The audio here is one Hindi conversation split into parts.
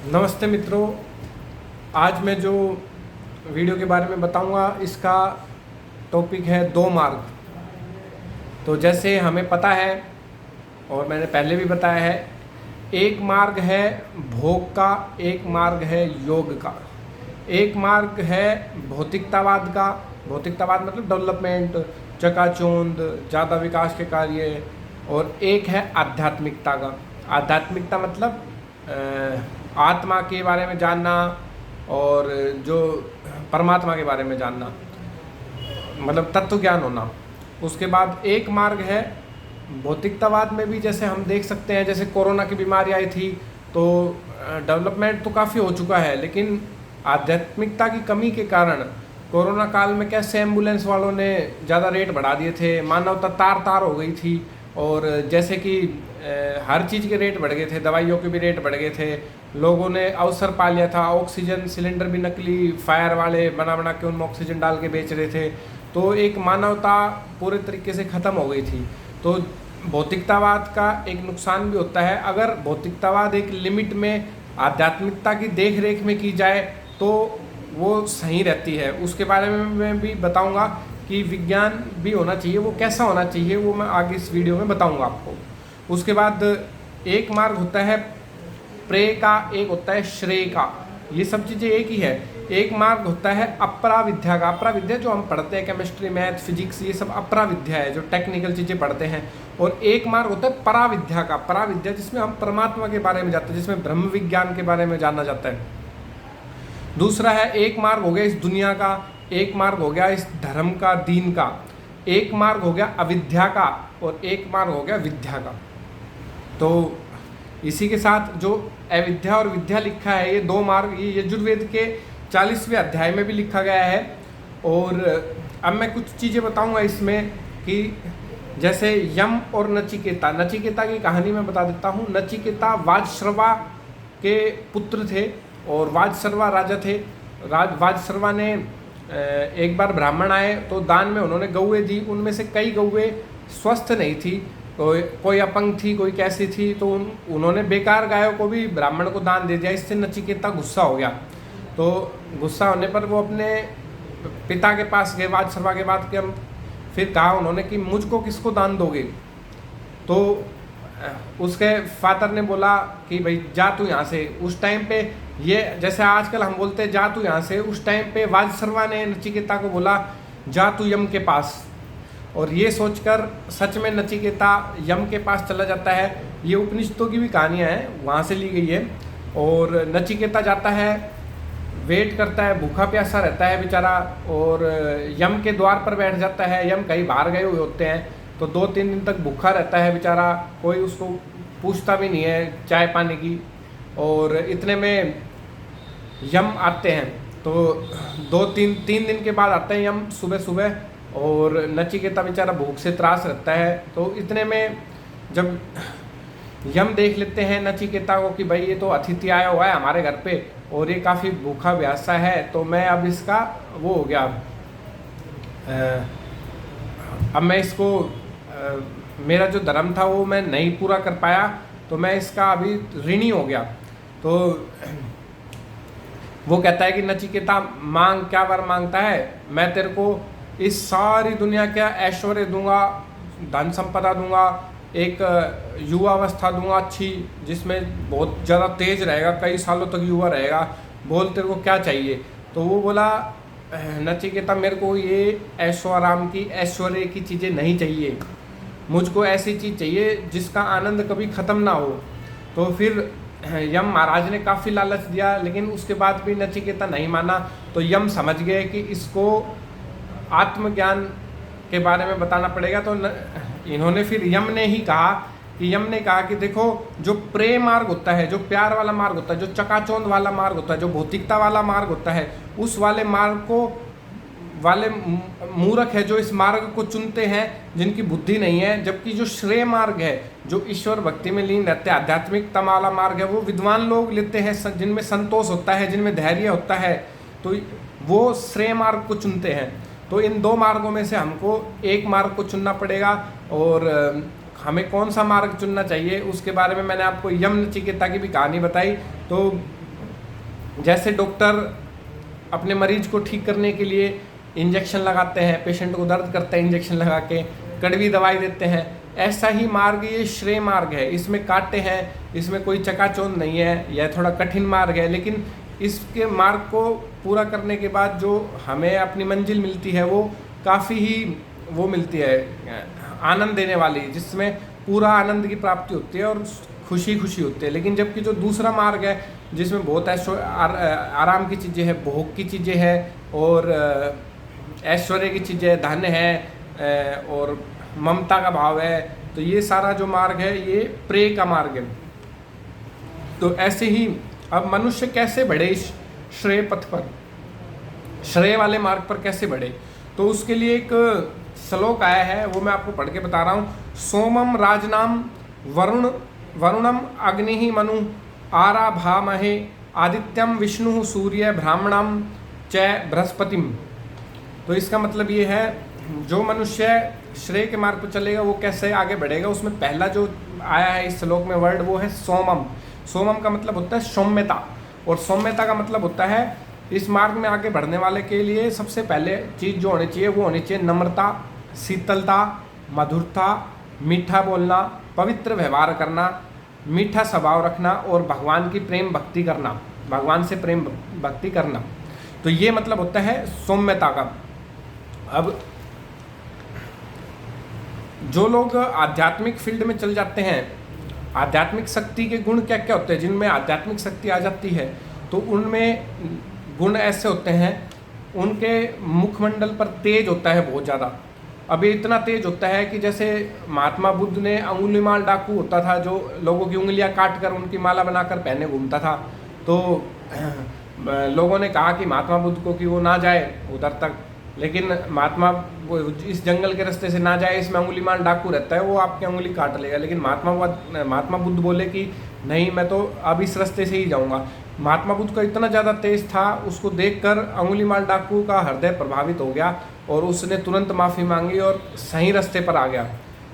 नमस्ते मित्रों। आज मैं जो वीडियो के बारे में बताऊंगा इसका टॉपिक है दो मार्ग। तो जैसे हमें पता है और मैंने पहले भी बताया है, एक मार्ग है भोग का, एक मार्ग है योग का, एक मार्ग है भौतिकतावाद का। भौतिकतावाद मतलब डेवलपमेंट, चकाचौंध, ज़्यादा विकास के कार्य। और एक है आध्यात्मिकता का। आध्यात्मिकता मतलब आत्मा के बारे में जानना और जो परमात्मा के बारे में जानना, मतलब तत्व ज्ञान होना। उसके बाद एक मार्ग है भौतिकतावाद में भी, जैसे हम देख सकते हैं, जैसे कोरोना की बीमारी आई थी तो डेवलपमेंट तो काफ़ी हो चुका है, लेकिन आध्यात्मिकता की कमी के कारण कोरोना काल में कैसे एम्बुलेंस वालों ने ज़्यादा रेट बढ़ा दिए थे, मानवता तार तार हो गई थी। और जैसे कि हर चीज़ के रेट बढ़ गए थे, दवाइयों के भी रेट बढ़ गए थे। लोगों ने अवसर पा लिया था, ऑक्सीजन सिलेंडर भी नकली फायर वाले बना बना के उनमें ऑक्सीजन डाल के बेच रहे थे। तो एक मानवता पूरे तरीके से ख़त्म हो गई थी। तो भौतिकतावाद का एक नुकसान भी होता है, अगर भौतिकतावाद एक लिमिट में आध्यात्मिकता की देख रेख में की जाए तो वो सही रहती है। उसके बारे में मैं भी बताऊंगा कि विज्ञान भी होना चाहिए, वो कैसा होना चाहिए वो मैं आगे इस वीडियो में बताऊंगा आपको। उसके बाद एक मार्ग होता है प्रेय का, एक होता है श्रेय का। ये सब चीज़ें एक ही है। एक मार्ग होता है अपराविद्या का। अपराविद्या जो हम पढ़ते हैं, केमिस्ट्री, मैथ, फिजिक्स, ये सब अपराविद्या है, जो टेक्निकल चीज़ें पढ़ते हैं। और एक मार्ग होता है पराविद्या का। पराविद्या जिसमें हम परमात्मा के बारे में जानते हैं, जिसमें ब्रह्म विज्ञान के बारे में जाना जाता है। दूसरा है एक मार्ग हो गया इस दुनिया का, एक मार्ग हो गया इस धर्म का, दीन का, एक मार्ग हो गया अविद्या का, और एक मार्ग हो गया विद्या का। तो इसी के साथ जो अविद्या और विद्या लिखा है, ये दो मार्ग, ये यजुर्वेद के 40वें अध्याय में भी लिखा गया है। और अब मैं कुछ चीज़ें बताऊंगा इसमें कि जैसे यम और नचिकेता। नचिकेता की कहानी मैं बता देता हूँ। नचिकेता वाजश्रवा के पुत्र थे और वाजश्रवा राजा थे। वाजश्रवा ने एक बार ब्राह्मण आए तो दान में उन्होंने गौएं दी। उनमें से कई गौएं स्वस्थ नहीं थी, कोई अपंग थी, कोई कैसी थी। तो उन्होंने बेकार गायों को भी ब्राह्मण को दान दे दिया। इससे नचिकेता गुस्सा हो गया। तो गुस्सा होने पर वो अपने पिता के पास गए वाजश्रवा के बाद, कि हम फिर कहा उन्होंने कि मुझको किसको दान दोगे। तो उसके फादर ने बोला कि भाई जा तू यहाँ से। उस टाइम पे ये जैसे आजकल हम बोलते हैं जा तू यहाँ से, उस टाइम पे वाजश्रवा ने नचिकेता को बोला जा तू यम के पास। और ये सोचकर सच में नचिकेता यम के पास चला जाता है। ये उपनिषदों की भी कहानियाँ हैं, वहाँ से ली गई है। और नचिकेता जाता है, वेट करता है, भूखा प्यासा रहता है बेचारा, और यम के द्वार पर बैठ जाता है। यम कहीं बाहर गए हुए होते हैं, तो 2-3 दिन तक भूखा रहता है बेचारा। कोई उसको पूछता भी नहीं है चाय पानी की। और इतने में यम आते हैं। तो 2-3 दिन के बाद आते हैं यम सुबह सुबह, और नचिकेता बेचारा भूख से त्रास रहता है। तो इतने में जब यम देख लेते हैं नचिकेता को कि भाई ये तो अतिथि आया हुआ है हमारे घर पे और ये काफ़ी भूखा प्यासा है, तो मैं अब इसका वो हो गया, अब मैं इसको मेरा जो धर्म था वो मैं नहीं पूरा कर पाया, तो मैं इसका अभी ऋणी हो गया। तो वो कहता है कि नचिकेता मांग, क्या वर मांगता है? मैं तेरे को इस सारी दुनिया का ऐश्वर्य दूंगा, धन संपदा दूंगा, एक युवावस्था दूंगा अच्छी, जिसमें बहुत ज़्यादा तेज रहेगा, कई सालों तक युवा रहेगा। बोल तेरे को क्या चाहिए? तो वो बोला नचिकेता मेरे को ये ऐश्वर्याम की, ऐश्वर्य की चीज़ें नहीं चाहिए, मुझको ऐसी चीज़ चाहिए जिसका आनंद कभी ख़त्म ना हो। तो फिर यम महाराज ने काफ़ी लालच दिया, लेकिन उसके बाद भी नचिकेता नहीं माना। तो यम समझ गए कि इसको आत्मज्ञान के बारे में बताना पड़ेगा। तो इन्होंने फिर यम ने कहा कि देखो, जो प्रेम मार्ग होता है, जो प्यार वाला मार्ग होता है, जो चकाचौंध वाला मार्ग होता है, जो भौतिकता वाला मार्ग होता है, उस वाले मार्ग को वाले मूर्ख है जो इस मार्ग को चुनते हैं, जिनकी बुद्धि नहीं है। जबकि जो श्रेय मार्ग है, जो ईश्वर भक्ति में लीन रहते हैं, आध्यात्मिकता वाला मार्ग है, वो विद्वान लोग लेते हैं, जिनमें संतोष होता है, जिनमें धैर्य होता है, तो वो श्रेय मार्ग को चुनते हैं। तो इन दो मार्गों में से हमको एक मार्ग को चुनना पड़ेगा। और हमें कौन सा मार्ग चुनना चाहिए उसके बारे में मैंने आपको यम नचिकेता की भी कहानी बताई। तो जैसे डॉक्टर अपने मरीज को ठीक करने के लिए इंजेक्शन लगाते हैं, पेशेंट को दर्द करता है इंजेक्शन लगा के, कड़वी दवाई देते हैं, ऐसा ही मार्ग ये श्रेय मार्ग है। इसमें कांटे हैं, इसमें कोई चकाचौंध नहीं है, यह थोड़ा कठिन मार्ग है, लेकिन इसके मार्ग को पूरा करने के बाद जो हमें अपनी मंजिल मिलती है वो काफ़ी ही वो मिलती है आनंद देने वाली, जिसमें पूरा आनंद की प्राप्ति होती है और खुशी खुशी होती है। लेकिन जबकि जो दूसरा मार्ग है जिसमें बहुत आराम की चीज़ें हैं, भोग की चीज़ें हैं और ऐश्वर्य की चीज़ें, धन है और ममता का भाव है, तो ये सारा जो मार्ग है ये प्रेय का मार्ग है। तो ऐसे ही अब मनुष्य कैसे बढ़े इस श्रेय पथ पर, श्रेय वाले मार्ग पर कैसे बढ़े, तो उसके लिए एक श्लोक आया है, वो मैं आपको पढ़ के बता रहा हूँ। सोमम राजनाम वरुणम अग्नि मनु आराभामहे आदित्यम विष्णु सूर्य ब्राह्मणम च बृहस्पतिम। तो इसका मतलब ये है, जो मनुष्य श्रेय के मार्ग पर चलेगा वो कैसे आगे बढ़ेगा। उसमें पहला जो आया है इस श्लोक में वर्ड वो है सोमम। सोमम का मतलब होता है सौम्यता, और सौम्यता का मतलब होता है इस मार्ग में आगे बढ़ने वाले के लिए सबसे पहले चीज़ जो होनी चाहिए वो होनी चाहिए नम्रता, शीतलता, मधुरता, मीठा बोलना, पवित्र व्यवहार करना, मीठा स्वभाव रखना और भगवान की प्रेम भक्ति करना, भगवान से प्रेम भक्ति करना। तो ये मतलब होता है सौम्यता का। अब जो लोग आध्यात्मिक फील्ड में चल जाते हैं, आध्यात्मिक शक्ति के गुण क्या क्या होते हैं, जिनमें आध्यात्मिक शक्ति आ जाती है तो उनमें गुण ऐसे होते हैं, उनके मुखमंडल पर तेज होता है बहुत ज़्यादा। अब ये इतना तेज होता है कि जैसे महात्मा बुद्ध ने अंगुलीमाल डाकू होता था, जो लोगों की उंगलियां काट कर उनकी माला बनाकर पहने घूमता था। तो लोगों ने कहा कि महात्मा बुद्ध को कि वो ना जाए उधर तक, लेकिन महात्मा वो इस जंगल के रास्ते से ना जाए, इसमें अंगुलीमाल डाकू रहता है, वो आपकी उंगली काट लेगा। लेकिन महात्मा बुद्ध बोले कि नहीं, मैं तो अब इस रास्ते से ही जाऊंगा। महात्मा बुद्ध का इतना ज़्यादा तेज था, उसको देखकर अंगुलीमाल डाकू का हृदय प्रभावित हो गया और उसने तुरंत माफ़ी मांगी और सही रास्ते पर आ गया।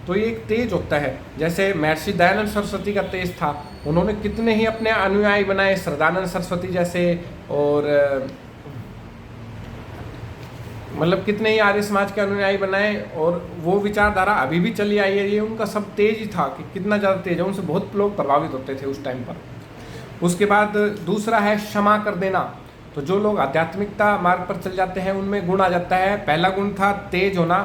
तो ये एक तेज होता है। जैसे महर्षि दयानंद सरस्वती का तेज था, उन्होंने कितने ही अपने अनुयायी बनाए, श्रद्धानंद सरस्वती जैसे, और मतलब कितने ही आर्य समाज के अनुयायी बनाए, और वो विचारधारा अभी भी चली आई है। ये उनका सब तेज ही था कि कितना ज़्यादा तेज है, उनसे बहुत लोग प्रभावित होते थे उस टाइम पर। उसके बाद दूसरा है क्षमा कर देना। तो जो लोग आध्यात्मिकता मार्ग पर चल जाते हैं उनमें गुण आ जाता है। पहला गुण था तेज होना,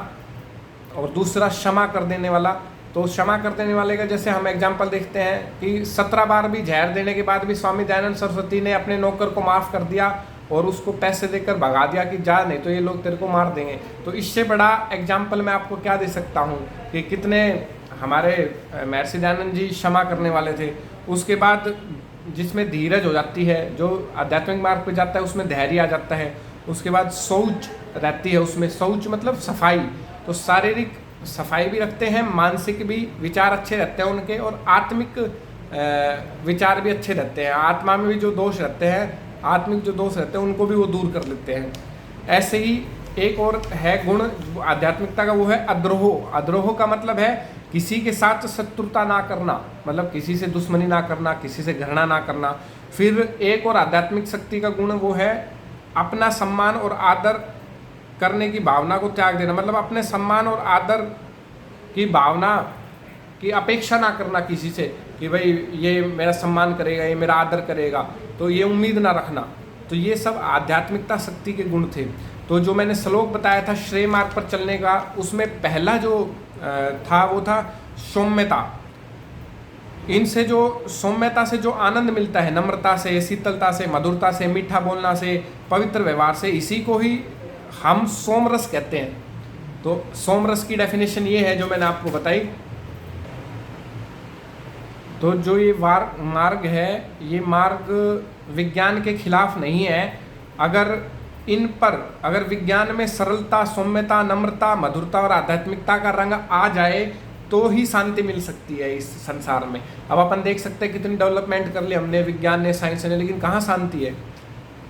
और दूसरा क्षमा कर देने वाला। तो क्षमा कर देने वाले का जैसे हम एग्जाम्पल देखते हैं कि 17 बार भी जहर देने के बाद भी स्वामी दयानंद सरस्वती ने अपने नौकर को माफ़ कर दिया और उसको पैसे देकर भगा दिया कि जा, नहीं तो ये लोग तेरे को मार देंगे। तो इससे बड़ा एग्जाम्पल मैं आपको क्या दे सकता हूँ कि कितने हमारे महर्षि दयानंद जी क्षमा करने वाले थे। उसके बाद जिसमें धीरज हो जाती है, जो आध्यात्मिक मार्ग पे जाता है उसमें धैर्य आ जाता है। उसके बाद शौच रहती है, उसमें शौच मतलब सफाई, तो शारीरिक सफाई भी रखते हैं, मानसिक भी विचार अच्छे रहते हैं उनके, और आत्मिक विचार भी अच्छे रहते हैं। आत्मा में भी जो दोष रहते हैं, आत्मिक जो दोष रहते हैं उनको भी वो दूर कर लेते हैं। ऐसे ही एक और है गुण आध्यात्मिकता का, वो है अद्रोह। अद्रोह का मतलब है किसी के साथ शत्रुता ना करना, मतलब किसी से दुश्मनी ना करना, किसी से घृणा ना करना। फिर एक और आध्यात्मिक शक्ति का गुण वो है अपना सम्मान और आदर करने की भावना को त्याग देना, मतलब अपने सम्मान और आदर की भावना की अपेक्षा ना करना किसी से कि भाई ये मेरा सम्मान करेगा, ये मेरा आदर करेगा, तो ये उम्मीद ना रखना। तो ये सब आध्यात्मिकता शक्ति के गुण थे। तो जो मैंने श्लोक बताया था श्रेय मार्ग पर चलने का, उसमें पहला जो था वो था सौम्यता। इनसे जो सौम्यता से जो आनंद मिलता है, नम्रता से, शीतलता से, मधुरता से, मीठा बोलना से, पवित्र व्यवहार से, इसी को ही हम सोमरस कहते हैं। तो सोमरस की डेफिनेशन ये है जो मैंने आपको बताई। तो जो ये मार्ग है, ये मार्ग विज्ञान के खिलाफ नहीं है। अगर विज्ञान में सरलता, सौम्यता, नम्रता, मधुरता और आध्यात्मिकता का रंग आ जाए तो ही शांति मिल सकती है इस संसार में। अब अपन देख सकते हैं कितनी डेवलपमेंट कर ली हमने, विज्ञान ने, साइंस ने, लेकिन कहाँ शांति है।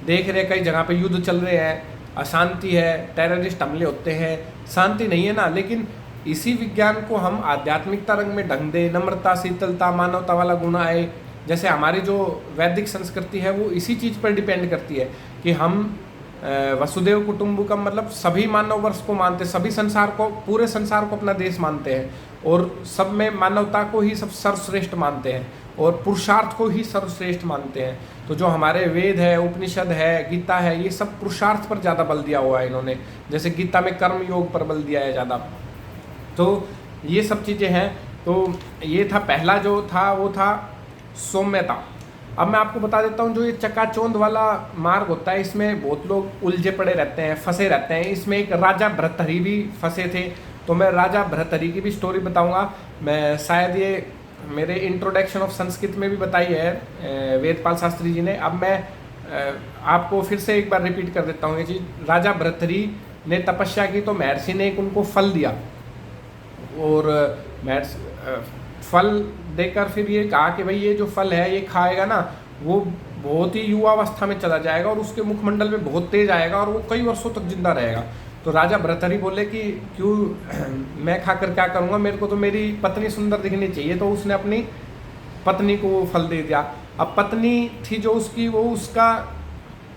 देख रहे कई जगह पे युद्ध चल रहे हैं, अशांति है, टेररिस्ट हमले होते हैं, शांति नहीं है ना। लेकिन इसी विज्ञान को हम आध्यात्मिकता रंग में ढंग दे, नम्रता, शीतलता, मानवता वाला गुण आए, जैसे हमारी जो वैदिक संस्कृति है वो इसी चीज़ पर डिपेंड करती है कि हम वसुदेव कुटुंबकम मतलब सभी मानव वर्ष को मानते, सभी संसार को, पूरे संसार को अपना देश मानते हैं और सब में मानवता को ही सब सर्वश्रेष्ठ मानते हैं और पुरुषार्थ को ही सर्वश्रेष्ठ मानते हैं। तो जो हमारे वेद है, उपनिषद है, गीता है, ये सब पुरुषार्थ पर ज़्यादा बल दिया हुआ है इन्होंने। जैसे गीता में कर्म योग पर बल दिया है ज़्यादा। तो ये सब चीज़ें हैं। तो ये था पहला जो था वो था सौम्यता। अब मैं आपको बता देता हूँ जो ये चकाचौंध वाला मार्ग होता है इसमें बहुत लोग उलझे पड़े रहते हैं, फंसे रहते हैं। इसमें एक राजा भर्तहरि भी फंसे थे, तो मैं राजा भर्तहरि की भी स्टोरी बताऊंगा। मैं शायद ये मेरे इंट्रोडक्शन ऑफ संस्कृत में भी बताई है वेदपाल शास्त्री जी ने। अब मैं आपको फिर से एक बार रिपीट कर देता हूँ ये चीज़। राजा भर्तहरि ने तपस्या की तो महर्षि ने एक उनको फल दिया और फल देकर फिर ये कहा कि भाई ये जो फल है ये खाएगा ना वो बहुत ही युवावस्था में चला जाएगा और उसके मुखमंडल में बहुत तेज आएगा और वो कई वर्षों तक जिंदा रहेगा। तो राजा भर्तहरि बोले कि क्यों, मैं खाकर क्या करूँगा, मेरे को तो मेरी पत्नी सुंदर दिखनी चाहिए। तो उसने अपनी पत्नी को वो फल दे दिया। अब पत्नी थी जो उसकी, वो उसका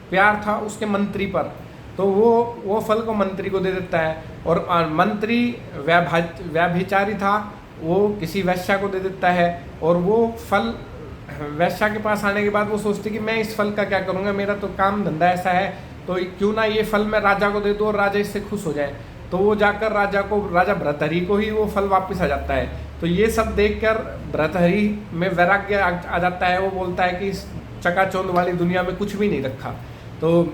प्यार था उसके मंत्री पर, तो वो फल को मंत्री को दे देता है। और मंत्री व्यभिचारी था, वो किसी वैश्या को दे देता है। और वो फल वैश्या के पास आने के बाद वो सोचती कि मैं इस फल का क्या करूँगा, मेरा तो काम धंधा ऐसा है, तो क्यों ना ये फल मैं राजा को दे दूँ और राजा इससे खुश हो जाए। तो वो जाकर राजा भर्तहरि को ही वो फल वापस आ जाता है। तो ये सब देखकर भर्तहरि में वैराग्य आ जाता है। वो बोलता है कि इस चकाचौंध वाली दुनिया में कुछ भी नहीं रखा। तो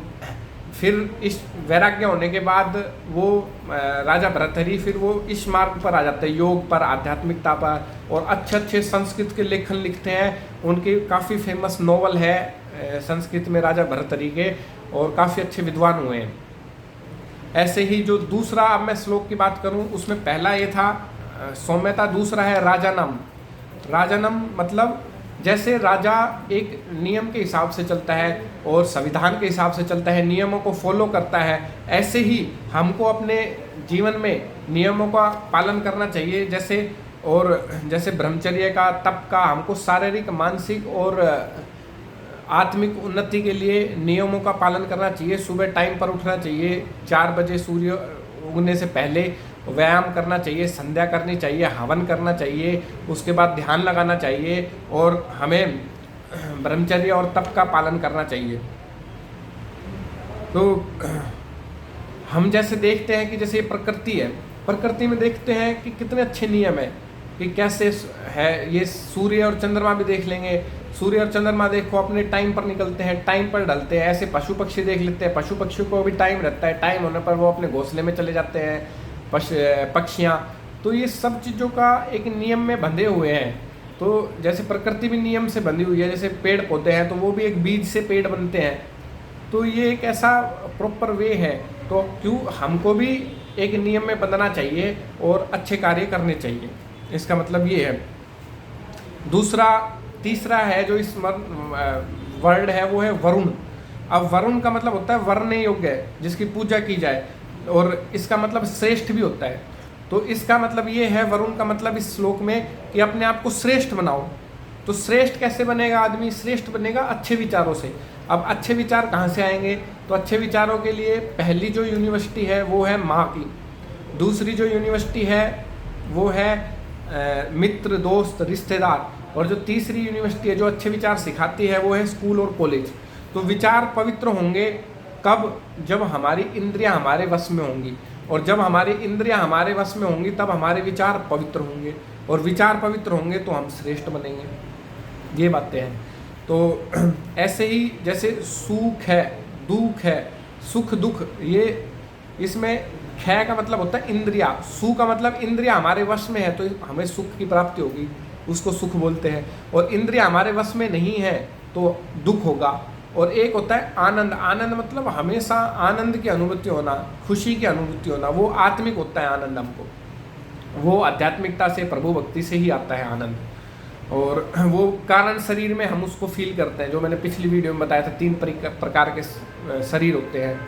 फिर इस वैराग्य होने के बाद वो राजा भर्तहरि फिर वो इस मार्ग पर आ जाते हैं, योग पर, आध्यात्मिकता पर, और अच्छे अच्छे संस्कृत के लेखन लिखते हैं। उनके काफ़ी फेमस नॉवल है संस्कृत में राजा भर्तहरि के, और काफ़ी अच्छे विद्वान हुए हैं। ऐसे ही जो दूसरा, अब मैं श्लोक की बात करूं, उसमें पहला ये था सौम्यता, दूसरा है राजानम। राजानम मतलब जैसे राजा एक नियम के हिसाब से चलता है और संविधान के हिसाब से चलता है, नियमों को फॉलो करता है, ऐसे ही हमको अपने जीवन में नियमों का पालन करना चाहिए। जैसे ब्रह्मचर्य का, तप का, हमको शारीरिक, मानसिक और आत्मिक उन्नति के लिए नियमों का पालन करना चाहिए। सुबह टाइम पर उठना चाहिए, 4 बजे सूर्य उगने से पहले व्यायाम करना चाहिए, संध्या करनी चाहिए, हवन करना चाहिए, उसके बाद ध्यान लगाना चाहिए, और हमें ब्रह्मचर्य और तप का पालन करना चाहिए। तो हम जैसे देखते हैं कि जैसे ये प्रकृति है, प्रकृति में देखते हैं कि कितने अच्छे नियम है कि कैसे है। ये सूर्य और चंद्रमा भी देख लेंगे। सूर्य और चंद्रमा देखो अपने टाइम पर निकलते हैं, टाइम पर ढलते हैं। ऐसे पशु पक्षी देख लेते हैं, पशु पक्षियों को भी टाइम रहता है, टाइम होने पर वो अपने घोंसले में चले जाते हैं पक्षियाँ। तो ये सब चीज़ों का एक नियम में बंधे हुए हैं। तो जैसे प्रकृति भी नियम से बंधी हुई है, जैसे पेड़ पौधे हैं तो वो भी एक बीज से पेड़ बनते हैं। तो ये एक ऐसा प्रॉपर वे है। तो क्यों हमको भी एक नियम में बंधना चाहिए और अच्छे कार्य करने चाहिए, इसका मतलब ये है। तीसरा है जो इस वर्ड है वो है वरुण। अब वरुण का मतलब होता है वरने योग्य, जिसकी पूजा की जाए, और इसका मतलब श्रेष्ठ भी होता है। तो इसका मतलब ये है, वरुण का मतलब इस श्लोक में कि अपने आप को श्रेष्ठ बनाओ। तो श्रेष्ठ कैसे बनेगा आदमी? श्रेष्ठ बनेगा अच्छे विचारों से। अब अच्छे विचार कहाँ से आएंगे? तो अच्छे विचारों के लिए पहली जो यूनिवर्सिटी है वो है माँ की, दूसरी जो यूनिवर्सिटी है वो है मित्र, दोस्त, रिश्तेदार, और जो तीसरी यूनिवर्सिटी है जो अच्छे विचार सिखाती है वो है स्कूल और कॉलेज। तो विचार पवित्र होंगे कब? जब हमारी इंद्रियां हमारे वश में होंगी, और जब हमारी इंद्रियां हमारे वश में होंगी तब हमारे विचार पवित्र होंगे, और विचार पवित्र होंगे तो हम श्रेष्ठ बनेंगे। ये बातें हैं। तो ऐसे ही जैसे सुख है, दुख है, सुख दुख, ये इसमें ख का मतलब होता है इंद्रिया, सु का मतलब इंद्रिया हमारे वश में है तो हमें सुख की प्राप्ति होगी, उसको सुख बोलते हैं। और इंद्रिया हमारे वश में नहीं है तो दुख होगा। और एक होता है आनंद। आनंद मतलब हमेशा आनंद की अनुभूति होना, खुशी की अनुभूति होना, वो आत्मिक होता है आनंद। हमको वो आध्यात्मिकता से, प्रभु भक्ति से ही आता है आनंद, और वो कारण शरीर में हम उसको फील करते हैं, जो मैंने पिछली वीडियो में बताया था 3 प्रकार के शरीर होते हैं।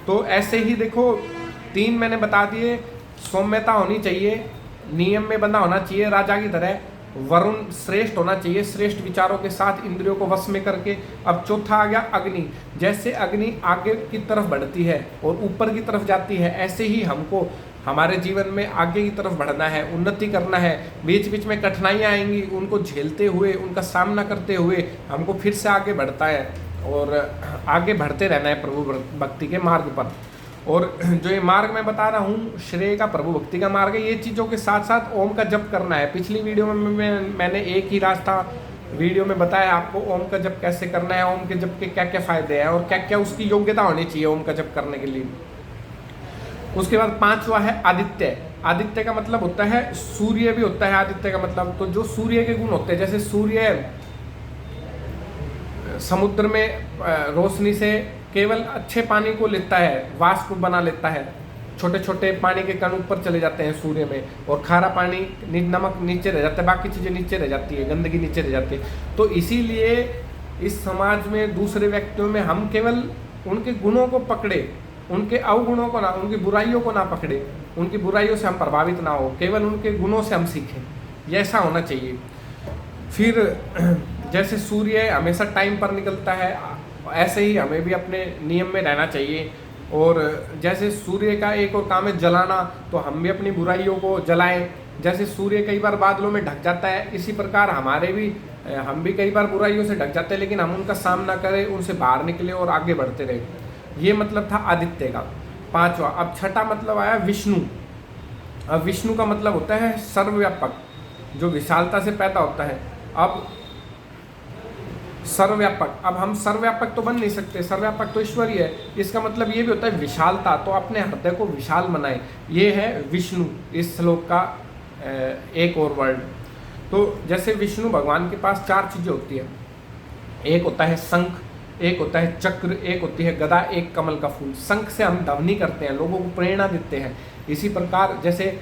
तो ऐसे ही देखो 3 मैंने बता दिए। सौम्यता होनी चाहिए, नियम में बंधा होना चाहिए राजा की तरह, वरुण श्रेष्ठ होना चाहिए, श्रेष्ठ विचारों के साथ इंद्रियों को वश में करके। अब चौथा आ गया अग्नि। जैसे अग्नि आगे की तरफ बढ़ती है और ऊपर की तरफ जाती है, ऐसे ही हमको हमारे जीवन में आगे की तरफ बढ़ना है, उन्नति करना है। बीच बीच में कठिनाइयाँ आएंगी, उनको झेलते हुए, उनका सामना करते हुए हमको फिर से आगे बढ़ता है और आगे बढ़ते रहना है प्रभु भक्ति के मार्ग पर। और जो ये मार्ग मैं बता रहा हूँ श्रेय का प्रभु भक्ति का मार्ग है, ये चीज़ों के साथ साथ ओम का जप करना है। पिछली वीडियो में मैंने एक ही रास्ता वीडियो में बताया आपको ओम का जप कैसे करना है, ओम के जप के क्या क्या फायदे हैं और क्या क्या उसकी योग्यता होनी चाहिए ओम का जप करने के लिए। उसके बाद पांचवा है आदित्य। आदित्य का मतलब होता है सूर्य भी होता है आदित्य का मतलब। तो जो सूर्य के गुण होते हैं, जैसे सूर्य समुद्र में रोशनी से केवल अच्छे पानी को लेता है, वाष्प बना लेता है, छोटे छोटे पानी के कण ऊपर चले जाते हैं सूर्य में, और खारा पानी नमक नीचे रह जाता है, बाकी चीज़ें नीचे रह जाती है, गंदगी नीचे रह जाती है। तो इसीलिए इस समाज में दूसरे व्यक्तियों में हम केवल उनके गुणों को पकड़े, उनके अवगुणों को ना, उनकी बुराइयों को ना पकड़े, उनकी बुराइयों से हम प्रभावित ना हो, केवल उनके गुणों से हम सीखें, ये ऐसा होना चाहिए। फिर जैसे सूर्य हमेशा टाइम पर निकलता है, ऐसे ही हमें भी अपने नियम में रहना चाहिए। और जैसे सूर्य का एक और काम है जलाना, तो हम भी अपनी बुराइयों को जलाएं। जैसे सूर्य कई बार बादलों में ढक जाता है, इसी प्रकार हम भी कई बार बुराइयों से ढक जाते हैं, लेकिन हम उनका सामना करें, उनसे बाहर निकले और आगे बढ़ते रहे। ये मतलब था आदित्य का पांचवा। अब छठा मतलब आया विष्णु। अब विष्णु का मतलब होता है सर्वव्यापक, जो विशालता से पैदा होता है। अब सर्वव्यापक, अब हम सर्वव्यापक तो बन नहीं सकते, सर्वव्यापक तो ईश्वर ही है। इसका मतलब ये भी होता है विशालता, तो अपने हृदय को विशाल बनाए। ये है विष्णु इस श्लोक का एक और वर्ड। तो जैसे विष्णु भगवान के पास चार चीज़ें होती है, एक होता है शंख, एक होता है चक्र, एक होती है गदा, एक कमल का फूल। शंख से हम ध्वनि करते हैं, लोगों को प्रेरणा देते हैं। इसी प्रकार जैसे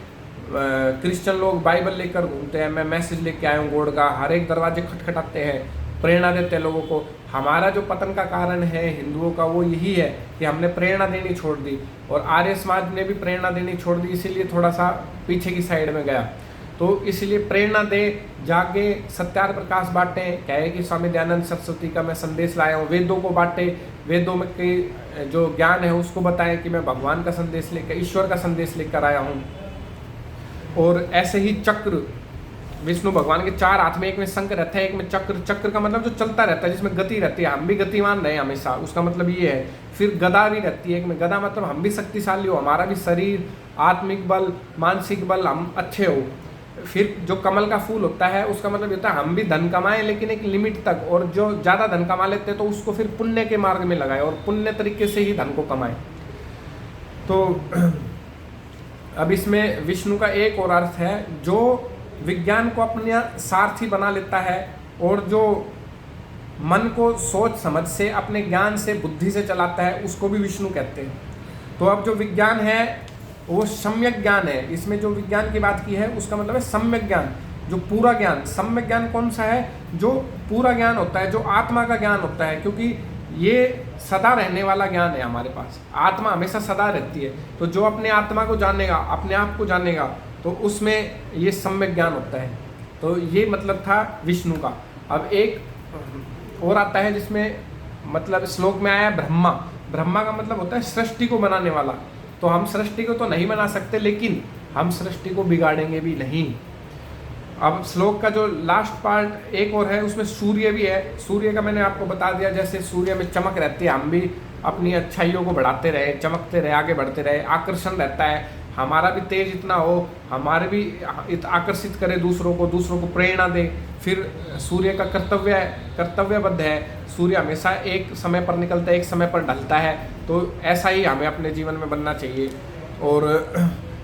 क्रिश्चियन लोग बाइबल लेकर घूमते हैं, मैं मैसेज लेके आया हूँ गॉड का, हर एक दरवाजे खटखटाते हैं, प्रेरणा देते हैं लोगों को। हमारा जो पतन का कारण है हिंदुओं का, वो यही है कि हमने प्रेरणा देनी छोड़ दी, और आर्य समाज ने भी प्रेरणा देनी छोड़ दी, इसीलिए थोड़ा सा पीछे की साइड में गया। तो इसलिए प्रेरणा दे, जागे, सत्यार प्रकाश बांटें। कहे कि स्वामी दयानंद सरस्वती का मैं संदेश लाया हूँ, वेदों को बांटे, वेदों में के जो ज्ञान है उसको बताएं कि मैं भगवान का संदेश लेकर, ईश्वर का संदेश लेकर आया हूँ। और ऐसे ही चक्र, विष्णु भगवान के चार हाथ में, एक में शंख रहता है, एक में चक्र। चक्र का मतलब जो चलता रहता है, जिसमें गति रहती है, हम भी गतिमान रहे हमेशा, उसका मतलब ये है। फिर गदा भी रहती है, एक में गदा मतलब हम भी शक्तिशाली हो, हमारा भी शरीर, आत्मिक बल, मानसिक बल, हम अच्छे हो। फिर जो कमल का फूल होता है, उसका मतलब ये होता है हम भी धन कमाएं, लेकिन एक लिमिट तक, और जो ज़्यादा धन कमा लेते हैं तो उसको फिर पुण्य के मार्ग में लगाएं और पुण्य तरीके से ही धन को कमाएं। तो अब इसमें विष्णु का एक और अर्थ है, जो विज्ञान को अपना सारथी बना लेता है और जो मन को सोच समझ से, अपने ज्ञान से, बुद्धि से चलाता है, उसको भी विष्णु कहते हैं। तो अब जो विज्ञान है वो सम्यक ज्ञान है। इसमें जो विज्ञान की बात की है उसका मतलब है सम्यक ज्ञान, जो पूरा ज्ञान। सम्यक ज्ञान कौन सा है? जो पूरा ज्ञान होता है, जो आत्मा का ज्ञान होता है, क्योंकि ये सदा रहने वाला ज्ञान है हमारे पास। आत्मा हमेशा सदा रहती है, तो जो अपने आत्मा को जानेगा, अपने आप को जानेगा, तो उसमें ये सम्यक ज्ञान होता है। तो ये मतलब था विष्णु का। अब एक और आता है जिसमें मतलब श्लोक में आया ब्रह्मा। ब्रह्मा का मतलब होता है सृष्टि को बनाने वाला। तो हम सृष्टि को तो नहीं बना सकते, लेकिन हम सृष्टि को बिगाड़ेंगे भी नहीं। अब श्लोक का जो लास्ट पार्ट एक और है, उसमें सूर्य भी है। सूर्य का मैंने आपको बता दिया, जैसे सूर्य में चमक रहती है, हम भी अपनी अच्छाइयों को बढ़ाते रहे, चमकते रहे, आगे बढ़ते रहे, आकर्षण रहता है, हमारा भी तेज इतना हो, हमारे भी आकर्षित करे दूसरों को प्रेरणा दे। फिर सूर्य का कर्तव्यबद्ध है, सूर्य हमेशा एक समय पर निकलता है, एक समय पर ढलता है। तो ऐसा ही हमें अपने जीवन में बनना चाहिए। और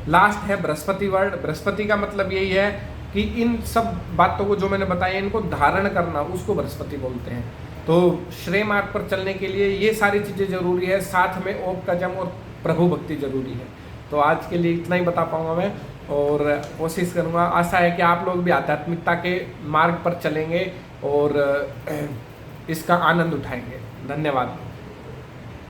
लास्ट है बृहस्पति वर्ड। बृहस्पति का मतलब यही है कि इन सब बातों को जो मैंने बताया, इनको धारण करना, उसको बृहस्पति बोलते हैं। तो श्रेय मार्ग पर चलने के लिए ये सारी चीज़ें जरूरी है, साथ में ओम का जप और प्रभु भक्ति जरूरी है। तो आज के लिए इतना ही बता पाऊंगा मैं, और कोशिश करूंगा, आशा है कि आप लोग भी आध्यात्मिकता के मार्ग पर चलेंगे और इसका आनंद उठाएंगे। धन्यवाद।